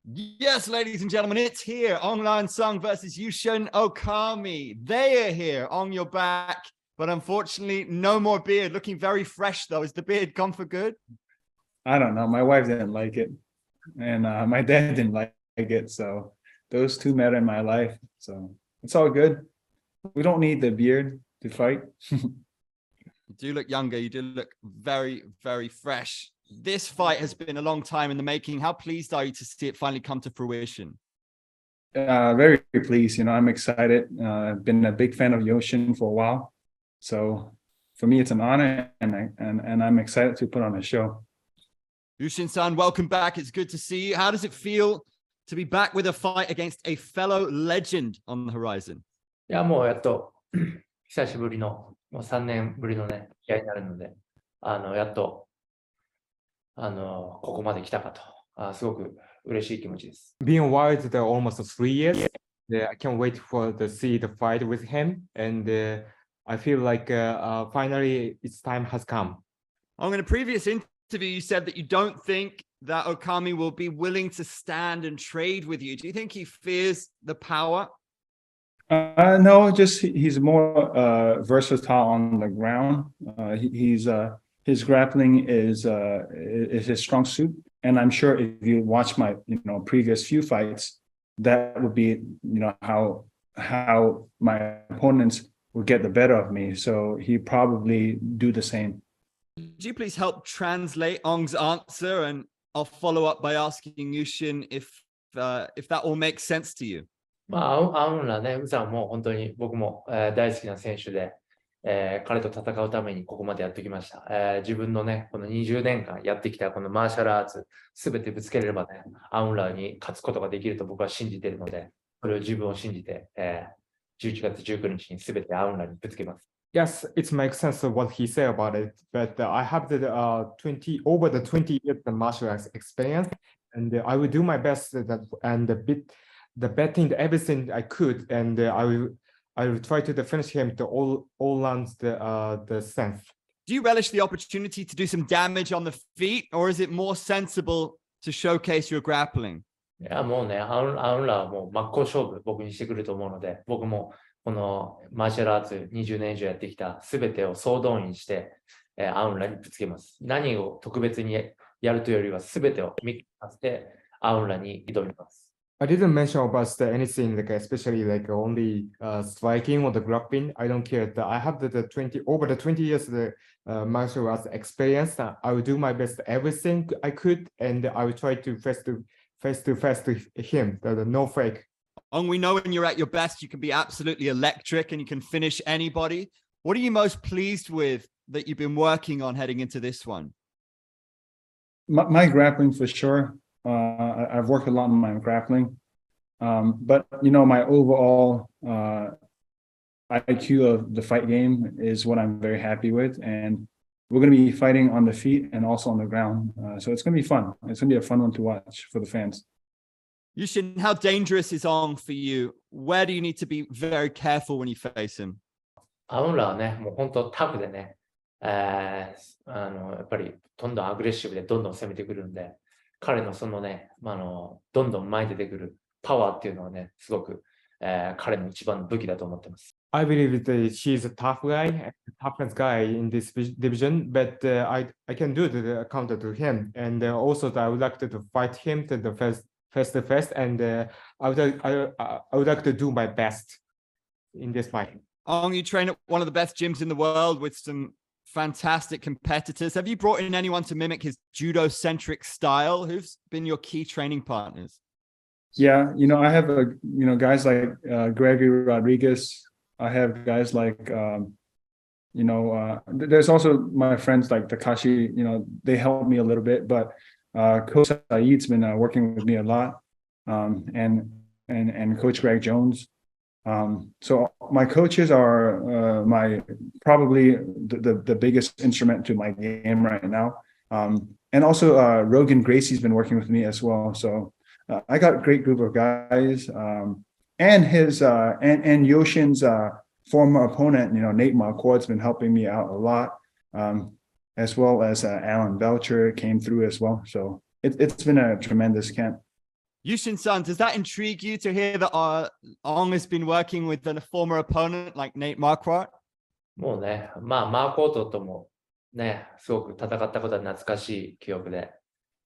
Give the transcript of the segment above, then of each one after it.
Yes, ladies and gentlemen, it's here. Aung Sung versus Yushin Okami. They are here. Aung, you're back. But unfortunately, no more beard. Looking very fresh, though. Is the beard gone for good? I don't know. My wife didn't like it. And my dad didn't like it. So those two met in my life. So it's all good. We don't need the beard to fight. You do look younger. You do look very, very fresh. This fight has been a long time in the making. How pleased are you to see it finally come to fruition? Very pleased. I'm excited. I've been a big fan of Yushin for a while. So for me, it's an honor, and I'm excited to put on a show. Yushin-san, welcome back. It's good to see you. How does it feel to be back with a fight against a fellow legend on the horizon? いや、もうやっと久しぶりの、もう3年ぶりのね、試合になるので、やっと、ここまで来たかと、すごく嬉しい気持ちです。Being wild almost 3 years, I can't wait to see the fight with him, and I feel like finally its time has come. In a previous interview, you said that you don't think that Okami will be willing to stand and trade with you. Do you think he fears the power? No, just he's more versatile on the ground. His grappling is his strong suit, and I'm sure if you watch my previous few fights, that would be how my opponents would get the better of me. So he probably do the same. Could you please help translate Aung's answer, and I'll follow up by asking Yushin if that all makes sense to you. アウンらね、ウさんも本当に僕も、大好きな選手で、彼と戦うためにここまでやってきました。自分のね、この20年間やってきたこのマーシャルアーツ、すべてぶつければね、アウンらに勝つことができると僕は信じているので、それを自分を信じて、11月19日にすべてアウンらにぶつけます。Yes, it makes sense of what he said about it, but I have over the 20 years of martial arts experience, and I will do my best the betting everything I could, and I will try to finish him to all rounds the sense. Do you relish the opportunity to do some damage on the feet, or is it more sensible to showcase your grappling? いや、もうね、アウンらはもう真っ向勝負僕にしてくると思うので、僕もこのマーシャルアーツ20年以上やってきたすべてを総動員して、アウンらにぶつけます。何を特別にやるというよりはすべてをミックスさせてアウンらに挑みます。I didn't mention about anything especially only striking or the grappling. I don't care. I have over the 20 years martial arts experience. I will do my best everything I could, and I will try to face to him. No fake. We know when you're at your best, you can be absolutely electric and you can finish anybody. What are you most pleased with that you've been working on heading into this one? My grappling for sure. I've worked a lot on my grappling, but my overall IQ of the fight game is what I'm very happy with, and we're going to be fighting on the feet and also on the ground, so it's going to be fun. It's going to be a fun one to watch for the fans. Yushin, how dangerous is Aung for you? Where do you need to be very careful when you face him? アウンらはね、もう本当タフでね、やっぱりどんどんアグレッシブでどんどん攻めてくるんで、彼のそのね、どんどん前に出てくるパワーっていうのはね、すごく、彼の一番の武器だと思ってます。I believe that she's a tough guy, toughest guy in this division, but I can do the counter to him, and also I would like to fight him to the face to face, and I would like to do my best in this fight. Aung, you train at one of the best gyms in the world with some fantastic competitors. Have you brought in anyone to mimic his judo-centric style? Who's been your key training partners? Yeah, I have guys like Gregory Rodriguez. I have guys like there's also my friends like Takashi. They help me a little bit, but Coach Saeed's been working with me a lot, and Coach Greg Jones. So my coaches are probably the biggest instrument to my game right now. And also Rogan Gracie's been working with me as well. So I got a great group of guys. And his and Yoshin's former opponent, Nate McCord's been helping me out a lot, as well as Alan Belcher came through as well. So it's been a tremendous camp. Yushin-san, does that intrigue you to hear that Aung has been working with a former opponent like Nate Marquardt? もうね、まあ、マーコートともね、すごく戦ったことは懐かしい記憶で、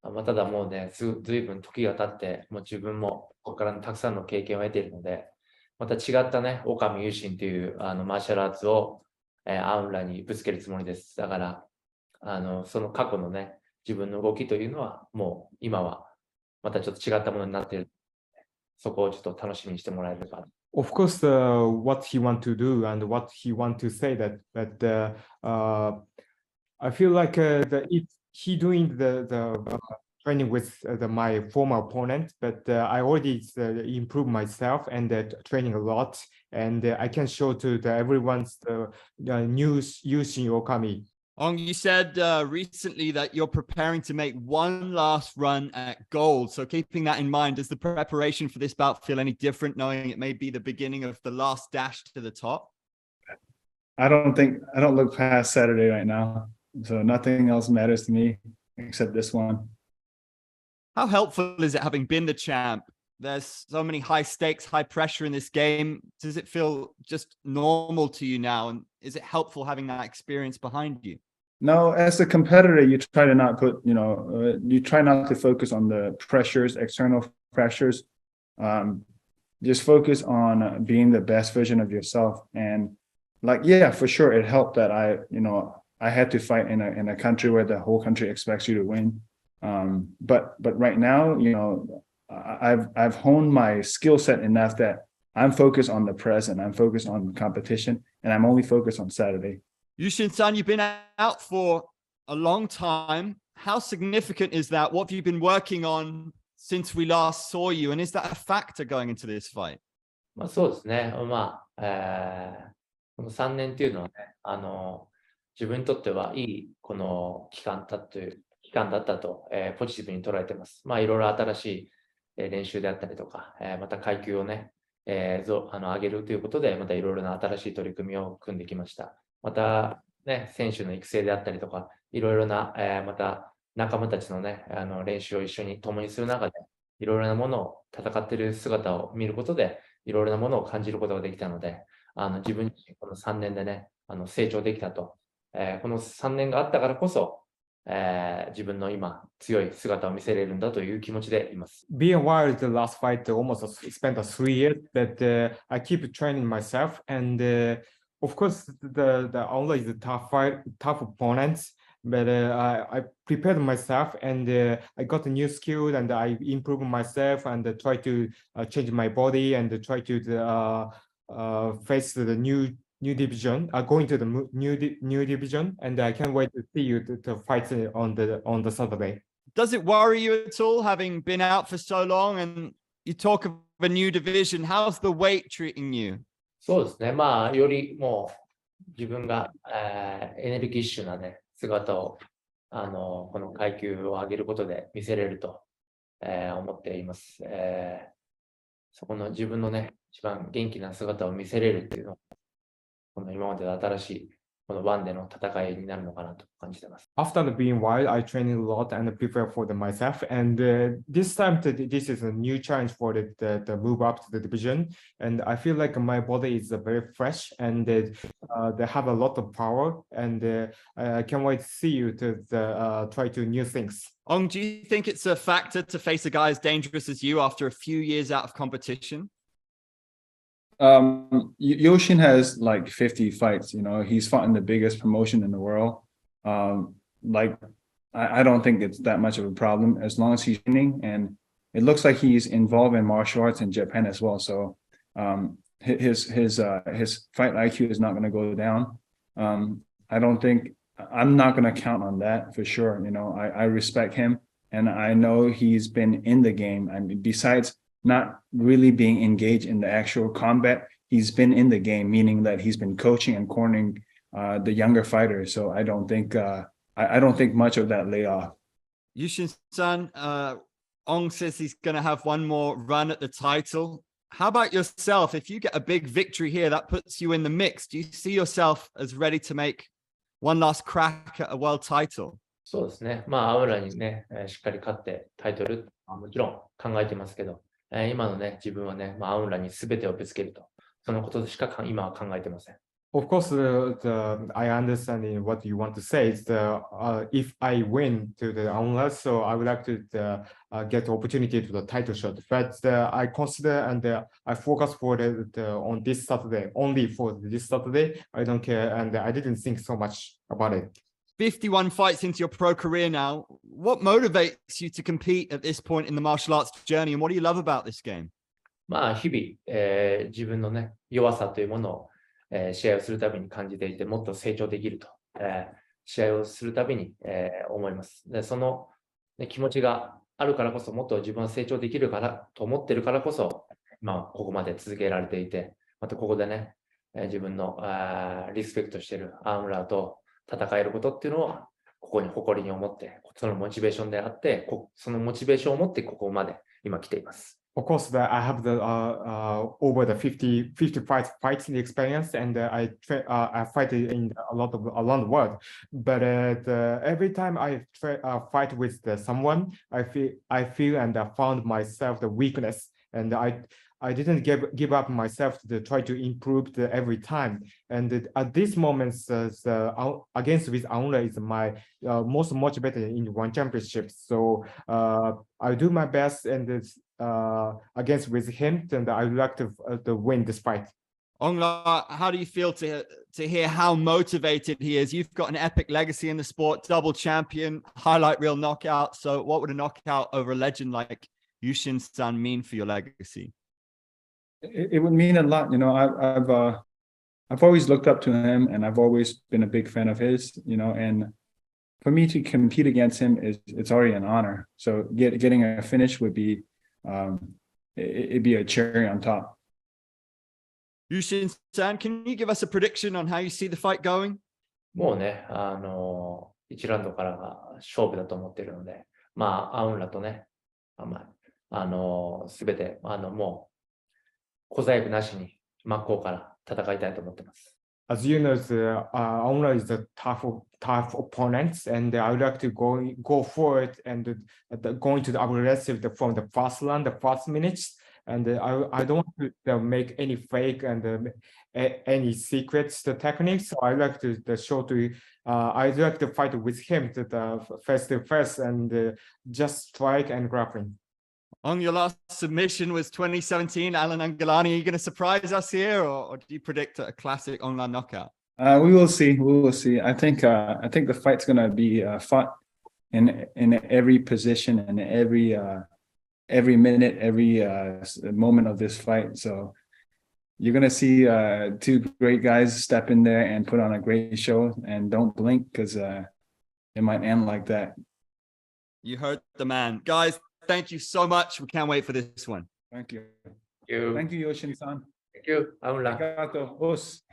ただもうね、ずいぶん時が経って、もう自分もここからたくさんの経験を得ているので、また違ったね、Okami Yushinというマーシャルアーツを、アウンらにぶつけるつもりです。だから、その過去のね、自分の動きというのは、もう今はまたちょっと違ったものになっている。そこをちょっと楽しみにしてもらえれば。Of course, what he want to do and what he want to say that I feel like if he doing the training with my former opponent, but I already improved myself and training a lot, and I can show to everyone's news using Okami. Aung, you said recently that you're preparing to make one last run at gold. So keeping that in mind, does the preparation for this bout feel any different, knowing it may be the beginning of the last dash to the top? I don't look past Saturday right now. So nothing else matters to me except this one. How helpful is it having been the champ? There's so many high stakes, high pressure in this game. Does it feel just normal to you now? And is it helpful having that experience behind you? No, as a competitor, you try to not you try not to focus on the pressures, external pressures. Just focus on being the best version of yourself. And like, yeah, for sure, it helped that I had to fight in a country where the whole country expects you to win. But right now, I've honed my skill set enough that I'm focused on the present. I'm focused on competition, and I'm only focused on Saturday. Yushin-san, you've been out for a long time. How significant is that? What have you been working on since we last saw you? And is that a factor going into this fight? まあ、そうですね。この3年っていうのはね、自分にとってはいいこの期間だったと、ポジティブに捉えてます。まあ、いろいろ新しい練習であったりとか、また階級をね、上げるということで、またいろいろな新しい取り組みを組んできました。また、ね、選手の育成であったりとか、いろいろな、また仲間たちのね、練習を一緒に共にする中で、いろいろなものを戦っている姿を見ることで、いろいろなものを感じることができたので、自分自身この3年でね、成長できたと。この3年があったからこそ、自分の今強い姿を見せれるんだという気持ちでいます。Being wild, the last fight almost spent 3 years, but I keep training myself, and of course the Aung is a tough opponents, but I prepared myself and I got a new skill and I improved myself and try to change my body and try to face the new division, going to the new division, and I can't wait to see you to fight on the Saturday. Does it worry you at all, having been out for so long and you talk of a new division? How's the weight treating you? そうですね。まあ、よりもう自分が、エネルギッシュなね、姿を、この階級を上げることで見せれると、思っています。そこの自分のね、一番元気な姿を見せれるっていうのは、この今までの新しいこのワンでの戦いになるのかなと感じてます。After being wild, I trained a lot and prepare for myself. And this time, this is a new challenge for the move up to the division. And I feel like my body is very fresh and they have a lot of power. And I can't wait to see you to try to new things. Aung, do you think it's a factor to face a guy as dangerous as you after a few years out of competition? Yushin has like 50 fights, he's fought in the biggest promotion in the world. I don't think it's that much of a problem as long as he's training, and it looks like he's involved in martial arts in Japan as well. So his fight IQ is not going to go down. I'm not going to count on that for sure. I respect him and I know he's been in the game. I mean, besides not really being engaged in the actual combat, he's been in the game, meaning that he's been coaching and cornering the younger fighters. So I don't think much of that lay off. Yushin-san, Aung says he's going to have one more run at the title. How about yourself? If you get a big victory here, that puts you in the mix. Do you see yourself as ready to make one last crack at a world title? そうですね。まあ、アウラにね、しっかり勝ってタイトルもちろん考えてますけど、今のね、自分はね、アウンラに全てをぶつけると。そのことしか今は考えてません。Of course, I understand what you want to say. Is if I win to the Aung, so I would like to get the opportunity to the title shot. But I consider and I focus for on this Saturday, only for this Saturday. I don't care, and I didn't think so much about it. 51 fights into your pro career now. What motivates you to compete at this point in the martial arts journey, and what do you love about this game? 日々、自分のね、弱さというものを、試合をするたびに感じていて、もっと成長できると、試合をするたびに、思います。で、その、ね、気持ちがあるからこそ、もっと自分は成長できるからと思ってるからこそ、ここまで続けられていて、またここでね、自分のリスペクトしているアームラーと戦えることっていうのは、ここに誇りに思って、そのモチベーションであって、そのモチベーションを持ってここまで今来ています。Of course, I have the over the 55 fighting experience, and I fight in a lot of around the world. But every time I fight with someone, I feel and I found myself the weakness, and I didn't give up myself to try to improve every time. And at this moment, against with Aung is my most motivated in one championship. So I do my best and against with him, and I would like to win this fight. Aung, how do you feel to hear how motivated he is? You've got an epic legacy in the sport, double champion, highlight reel knockout. So what would a knockout over a legend like Yushin-san mean for your legacy? It would mean a lot. You know, I've always looked up to him, and I've always been a big fan of his. You know, and for me to compete against him it's already an honor. So getting a finish would be it'd be a cherry on top. Yushin-san, can you give us a prediction on how you see the fight going? もうね、1ラウンドからが勝負だと思っているので、アウンラとね、すべて、もう、小細工なしに真っ向から戦いたいと思っています。As you know, Aung is a tough opponent, and I would like to go forward and going to the aggressive from the first round, the first minutes, and I don't want to make any fake and any secrets the techniques. So I like to show to I like to fight with him to the face to face and just strike and grappling. On your last submission was 2017, Alan Angelani. Are you going to surprise us here, or do you predict a classic online knockout? We will see. We will see. I think the fight's going to be fought in every position and every minute, every moment of this fight. So you're going to see two great guys step in there and put on a great show, and don't blink because it might end like that. You heard the man. Guys, thank you so much. We can't wait for this one. Thank you. Thank you. Thank you, Yoshin-san. Thank you, Aung. Arigato. Os.